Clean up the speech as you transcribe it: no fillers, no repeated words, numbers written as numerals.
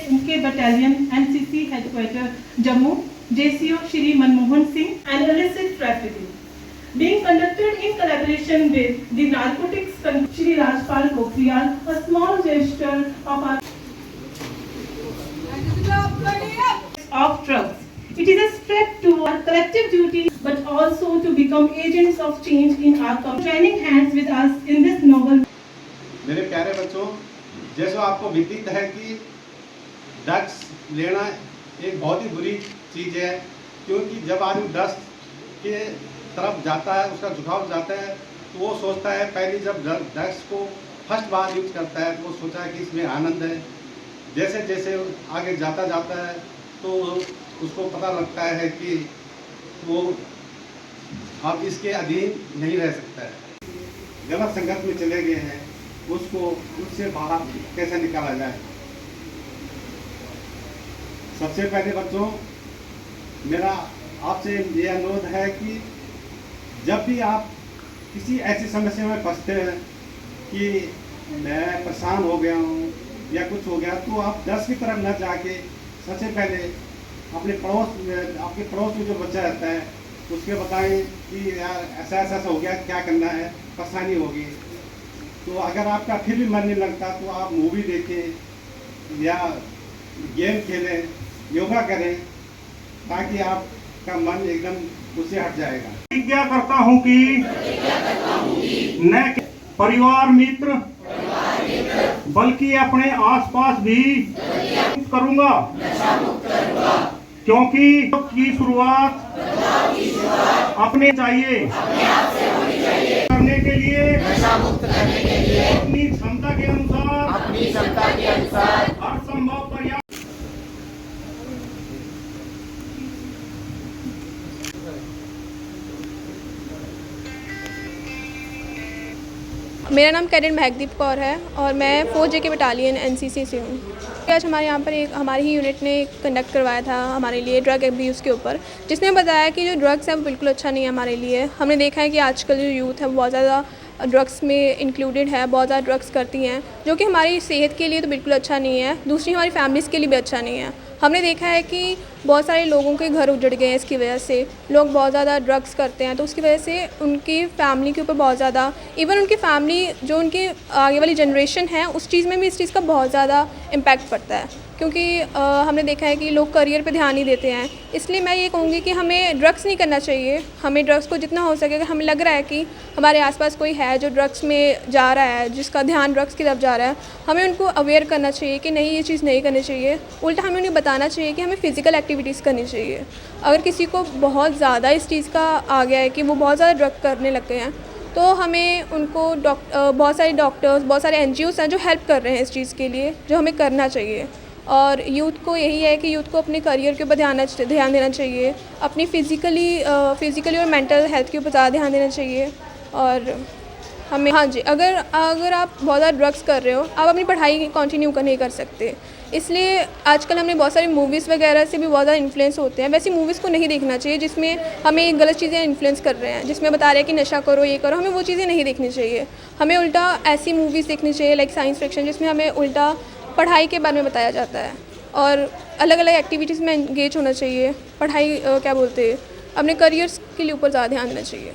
UK Battalion NCC Headquarters Jammu, JCO Shri Manmohan Singh, and illicit trafficking, being conducted in collaboration with the Narcotics Control Shri Rajpal Pokhriyal, a small gesture of drugs. It is a step to our collective duty, but also to become agents of change in our community. Joining hands with us in this noble. मेरे प्यारे बच्चों, जैसा आपको विदित है कि drugs लेना एक बहुत ही बुरी चीज़ है, क्योंकि जब आदमी ड्रग्स के तरफ जाता है, उसका झुकाव जाता है, तो वो सोचता है, पहले जब ड्रग्स को फर्स्ट बार यूज करता है तो वो सोचा है कि इसमें आनंद है। जैसे जैसे आगे जाता है तो उसको पता लगता है कि वो अब इसके अधीन नहीं रह सकता है, गलत संगत में चले गए हैं, उससे बाहर कैसे निकाला जाए। सबसे पहले बच्चों, मेरा आपसे ये अनुरोध है कि जब भी आप किसी ऐसी समस्या में फंसते हैं कि मैं परेशान हो गया हूँ या कुछ हो गया, तो आप ड्रग्स की तरफ न जाके सबसे पहले आपके पड़ोस में जो बच्चा रहता है उसके बताएं कि यार ऐसा हो गया, क्या करना है, परेशानी होगी। तो अगर आपका फिर भी मन नहीं लगता तो आप मूवी देखें या गेम खेलें, योगा करें, ताकि आपका मन एकदम उससे हट जाएगा। प्रतिज्ञा करता हूँ कि न परिवार मित्र बल्कि अपने आसपास भी करूँगा, क्योंकि की शुरुआत अपने चाहिए करने के लिए अपनी क्षमता के अनुसार हर संभव प्रयास। मेरा नाम कैडेट महकदीप कौर है और मैं 4J बटालियन NCC से हूँ। आज हमारे यहाँ पर हमारी ही यूनिट ने कंडक्ट करवाया था हमारे लिए ड्रग एब्यूज़ के ऊपर, जिसने बताया कि जो ड्रग्स है वो बिल्कुल अच्छा नहीं है हमारे लिए। हमने देखा है कि आजकल जो यूथ है वो बहुत ज़्यादा ड्रग्स में इंक्लूडेड है, बहुत ज़्यादा ड्रग्स करती हैं, जो कि हमारी सेहत के लिए तो बिल्कुल अच्छा नहीं है, दूसरी हमारी फैमिलीज़ के लिए भी अच्छा नहीं है। हमने देखा है कि बहुत सारे लोगों के घर उजड़ गए हैं इसकी वजह से, लोग बहुत ज़्यादा ड्रग्स करते हैं, तो उसकी वजह से उनकी फैमिली के ऊपर बहुत ज़्यादा, इवन उनकी फैमिली जो उनकी आगे वाली जनरेशन है उस चीज़ में भी इस चीज़ का बहुत ज़्यादा इम्पैक्ट पड़ता है, क्योंकि हमने देखा है कि लोग करियर पे ध्यान नहीं देते हैं। इसलिए मैं ये कहूँगी कि हमें ड्रग्स नहीं करना चाहिए। हमें ड्रग्स को जितना हो सके, अगर हमें लग रहा है कि हमारे आसपास कोई है जो ड्रग्स में जा रहा है, जिसका ध्यान ड्रग्स की तरफ जा रहा है, हमें उनको अवेयर करना चाहिए कि नहीं, ये चीज़ नहीं करनी चाहिए। उल्टा हमें उन्हें बताना चाहिए कि हमें फ़िज़िकल एक्टिविटीज़ करनी चाहिए। अगर किसी को बहुत ज़्यादा इस चीज़ का आ गया है कि वो बहुत ज़्यादा ड्रग करने लग गए हैं, तो हमें उनको बहुत सारे डॉक्टर्स, बहुत सारे NGOs हैं जो हेल्प कर रहे हैं इस चीज़ के लिए, जो हमें करना चाहिए। और यूथ को यही है कि यूथ को अपने करियर के ऊपर ध्यान देना चाहिए, अपनी फ़िज़िकली और मेंटल हेल्थ के ऊपर ज़्यादा ध्यान देना चाहिए। और हमें अगर आप बहुत ज़्यादा ड्रग्स कर रहे हो, आप अपनी पढ़ाई कंटिन्यू नहीं कर सकते। इसलिए आजकल हमने बहुत सारी मूवीज़ वगैरह से भी बहुत ज़्यादा इन्फ्लुएंस होते हैं। वैसी मूवीज़ को नहीं देखना चाहिए जिसमें हमें गलत चीज़ें इन्फ्लुएंस कर रहे हैं, जिसमें बता रहे हैं कि नशा करो, ये करो, हमें वो चीज़ें नहीं देखनी चाहिए। हमें उल्टा ऐसी मूवीज़ देखनी चाहिए लाइक साइंस फिक्शन, जिसमें हमें उल्टा पढ़ाई के बारे में बताया जाता है और अलग अलग एक्टिविटीज़ में एंगेज होना चाहिए। पढ़ाई अपने करियर्स के लिए ऊपर ज़्यादा ध्यान देना चाहिए।